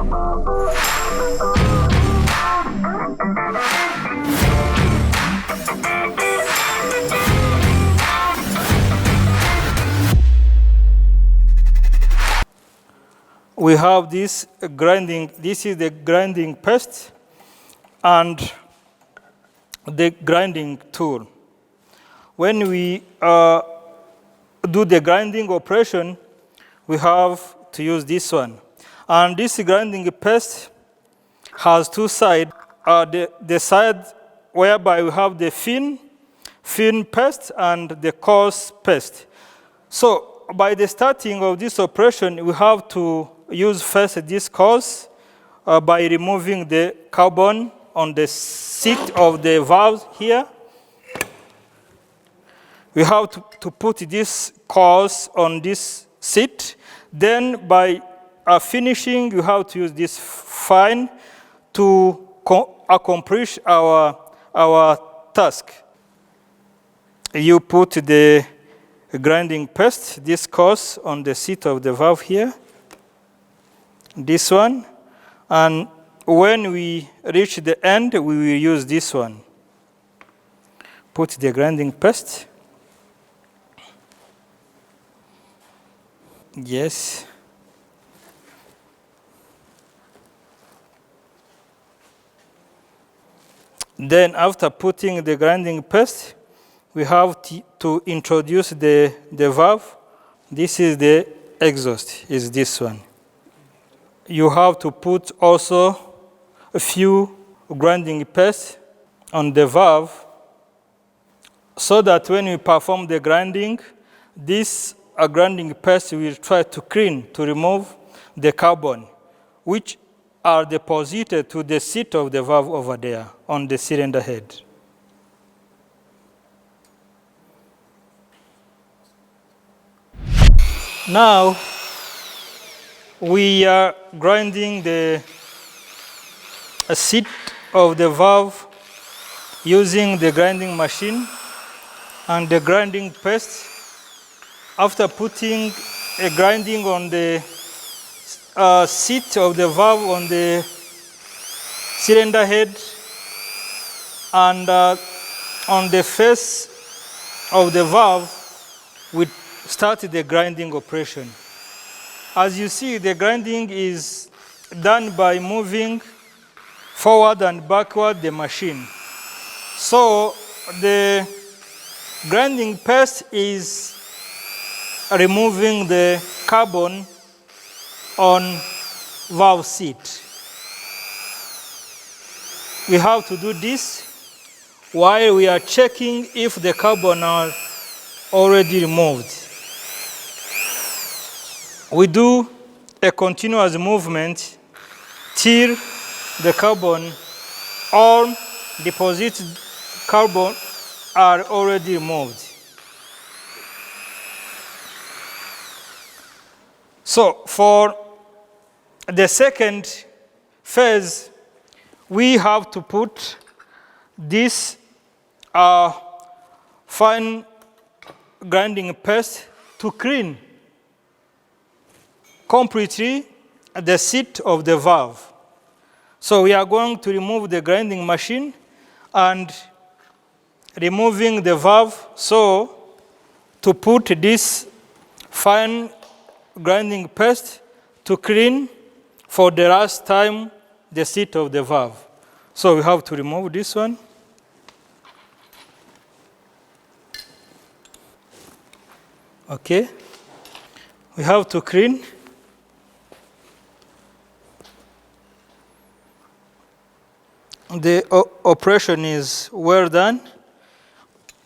We have this grinding, this is the grinding paste and the grinding tool. When we do the grinding operation, we have to use this one. And this grinding paste has two sides. The side whereby we have the thin paste and the coarse paste. So by the starting of this operation, we have to use first this coarse by removing the carbon on the seat of the valve here. We have to put this coarse on this seat. Then by finishing, you have to use this fine to accomplish our task. You put the grinding paste, this coarse, on the seat of the valve here, this one, and when we reach the end, we will use this one. Put the grinding paste. Yes. Then after putting the grinding paste, we have to introduce the valve. This is the exhaust, is this one. You have to put also a few grinding paste on the valve so that when we perform the grinding, this grinding paste will try to clean, to remove the carbon, which are deposited to the seat of the valve over there on the cylinder head. Now, we are grinding the seat of the valve using the grinding machine and the grinding paste. After putting a grinding on the seat of the valve on the cylinder head and on the face of the valve, we start the grinding operation. As you see, the grinding is done by moving forward and backward the machine. So the grinding paste is removing the carbon on valve seat. We have to do this while we are checking if the carbon are already removed. We do a continuous movement till the carbon or deposited carbon are already removed. So for the second phase, we have to put this fine grinding paste to clean completely the seat of the valve. So we are going to remove the grinding machine and removing the valve, so to put this fine grinding paste to clean for the last time the seat of the valve. So we have to remove this one. Okay. We have to clean. The operation is well done.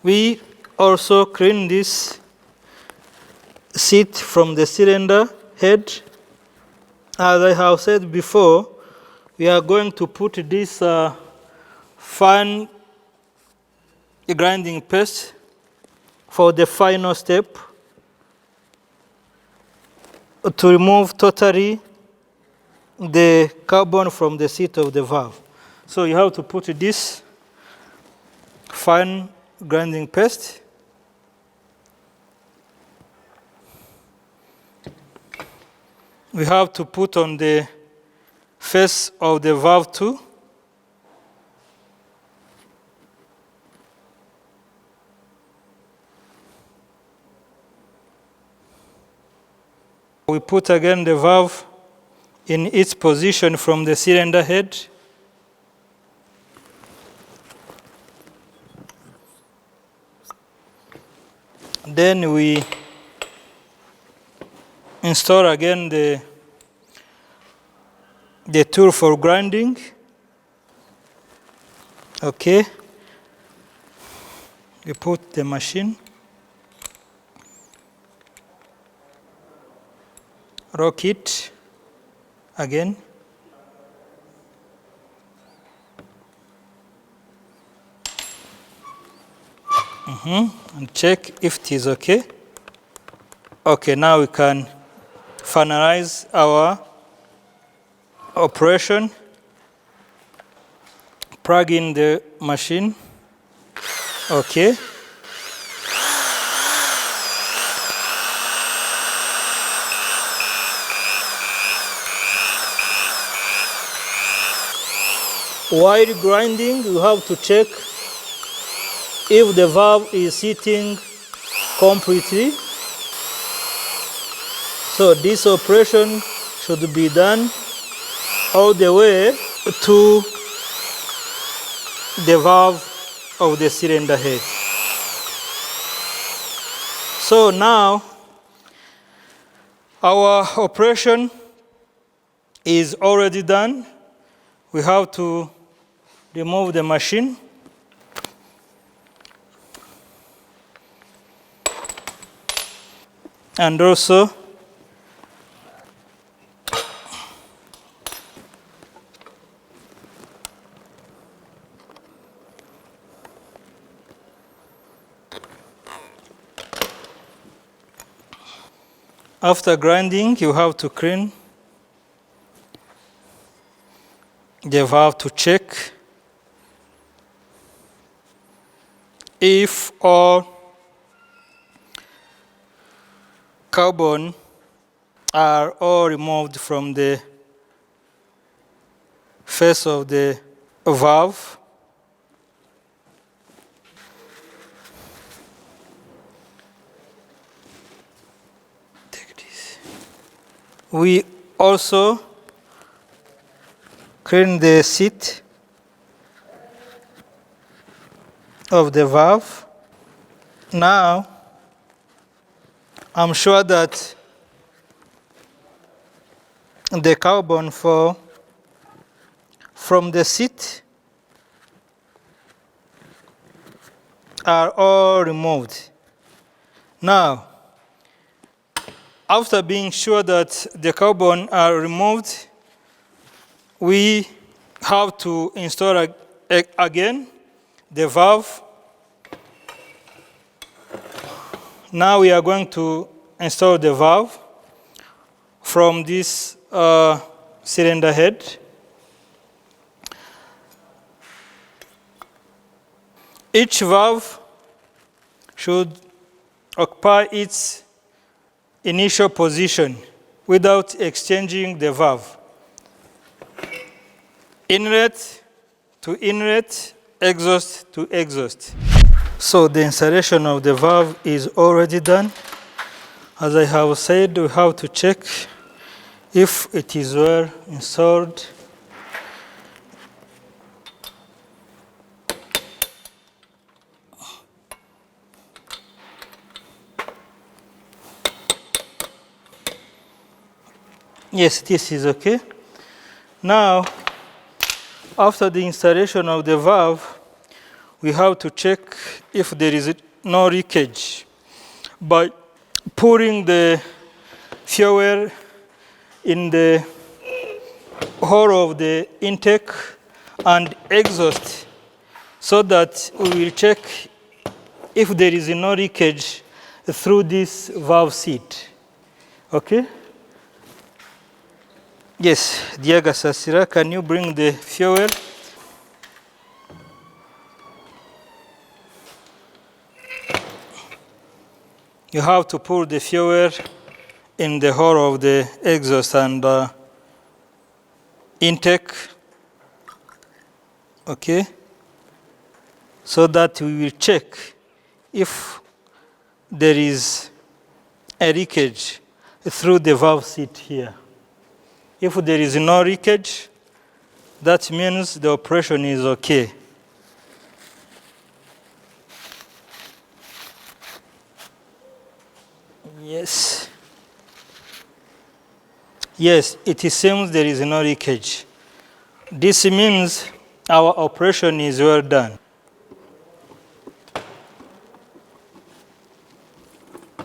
We also clean this seat from the cylinder head. As I have said before, we are going to put this fine grinding paste for the final step to remove totally the carbon from the seat of the valve. So you have to put this fine grinding paste. We have to put on the face of the valve 2. We put again the valve in its position from the cylinder head. Then we install again the tool for grinding. Okay. We put the machine. Rock it again. And check if it is okay. Okay, now we can finalize our operation. Plug in the machine. Okay. While grinding, you have to check if the valve is sitting completely. So this operation should be done all the way to the valve of the cylinder head. So now our operation is already done. We have to remove the machine. And also after grinding, you have to clean the valve to check if all carbon are all removed from the face of the valve. Take this. We also clean the seat of the valve. Now, I'm sure that the carbon from the seat are all removed. Now, after being sure that the carbon are removed, we have to install again the valve. Now we are going to install the valve from this cylinder head. Each valve should occupy its initial position without exchanging the valve. Inlet to inlet, exhaust to exhaust. So the installation of the valve is already done. As I have said, we have to check if it is well installed. Yes, this is okay. Now, after the installation of the valve, we have to check if there is no leakage by pouring the fuel in the hole of the intake and exhaust, so that we will check if there is no leakage through this valve seat. Okay? Yes, Diaga Sasira, can you bring the fuel? You have to pour the fuel in the hole of the exhaust and intake, okay, so that we will check if there is a leakage through the valve seat here. If there is no leakage, that means the operation is okay. Yes. Yes, it seems there is no leakage. This means our operation is well done.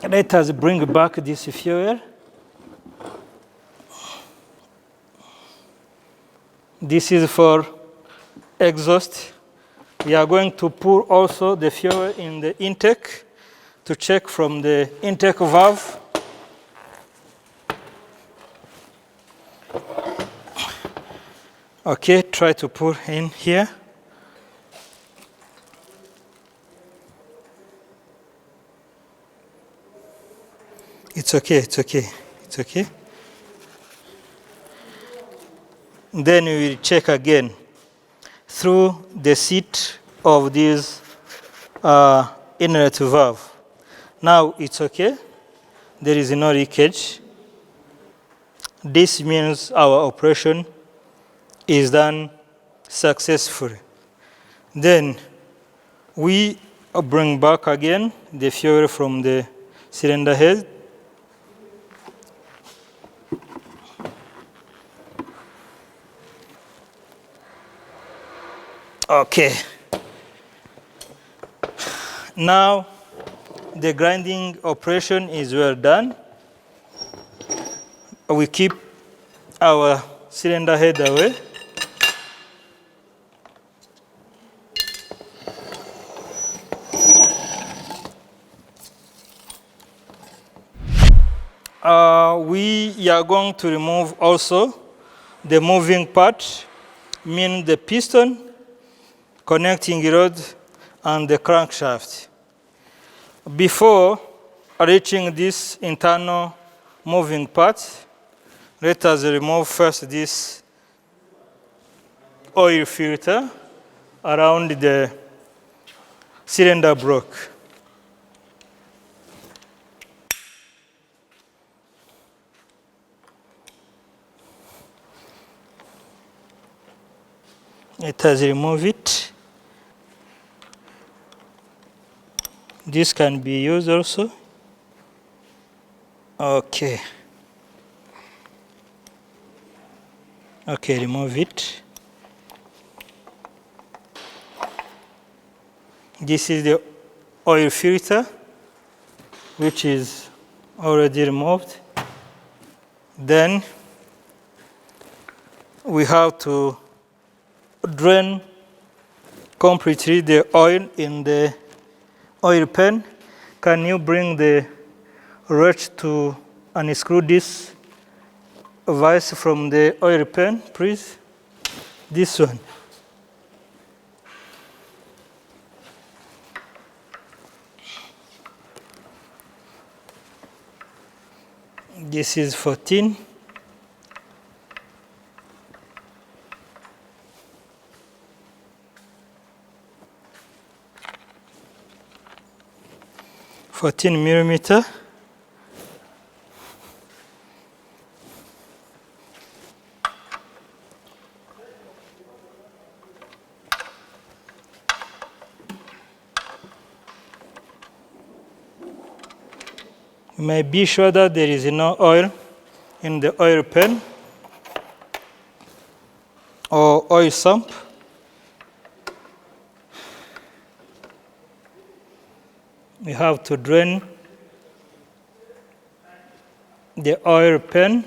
Let us bring back this fuel. This is for exhaust. We are going to pour also the fuel in the intake to check from the intake valve. Okay, try to pour in here. It's okay, it's okay, it's okay. Then we will check again through the seat of this inlet valve. Now it's okay, there is no leakage. This means our operation is done successfully. Then we bring back again the fuel from the cylinder head. Okay. Now the grinding operation is well done. We keep our cylinder head away. We are going to remove also the moving part, meaning the piston, connecting rod, and the crankshaft. Before reaching this internal moving part, let us remove first this oil filter around the cylinder block. Let us remove it. This can be used also. Okay. Okay, remove it. This is the oil filter, which is already removed. Then we have to drain completely the oil in the oil pan. Can you bring the wrench to unscrew this vise from the oil pan, please? This one. This is 14. $14 millimeter. You may be sure that there is no oil in the oil pan or oil sump. We have to drain the oil pan.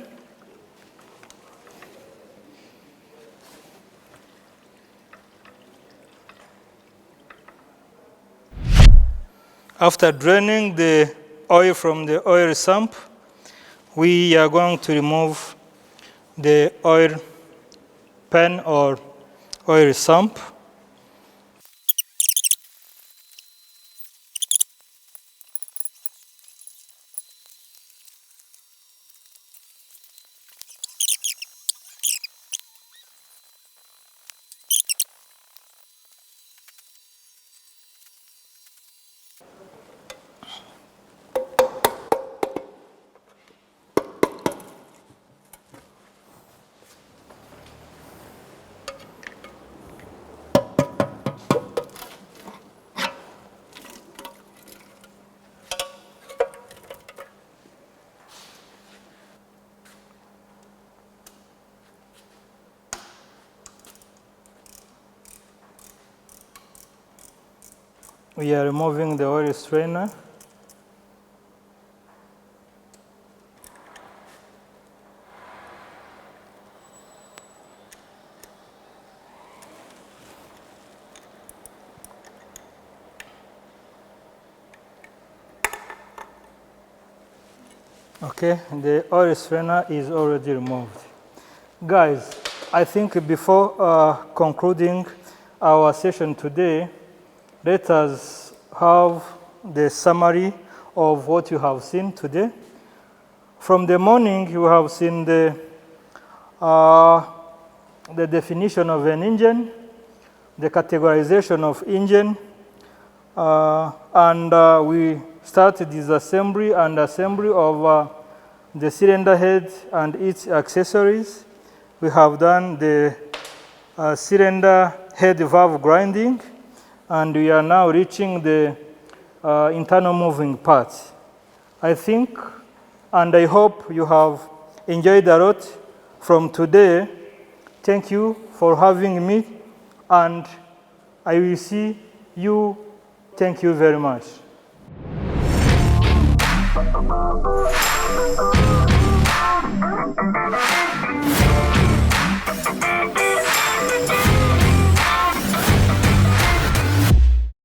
After draining the oil from the oil sump, we are going to remove the oil pan or oil sump. We are removing the oil strainer. Okay, the oil strainer is already removed. Guys, I think before concluding our session today, let us have the summary of what you have seen today. From the morning, you have seen the definition of an engine, the categorization of engine, and we started disassembly and assembly of the cylinder head and its accessories. We have done the cylinder head valve grinding, and we are now reaching the internal moving parts. I think and I hope you have enjoyed a lot from today. Thank you for having me, and I will see you. Thank you very much.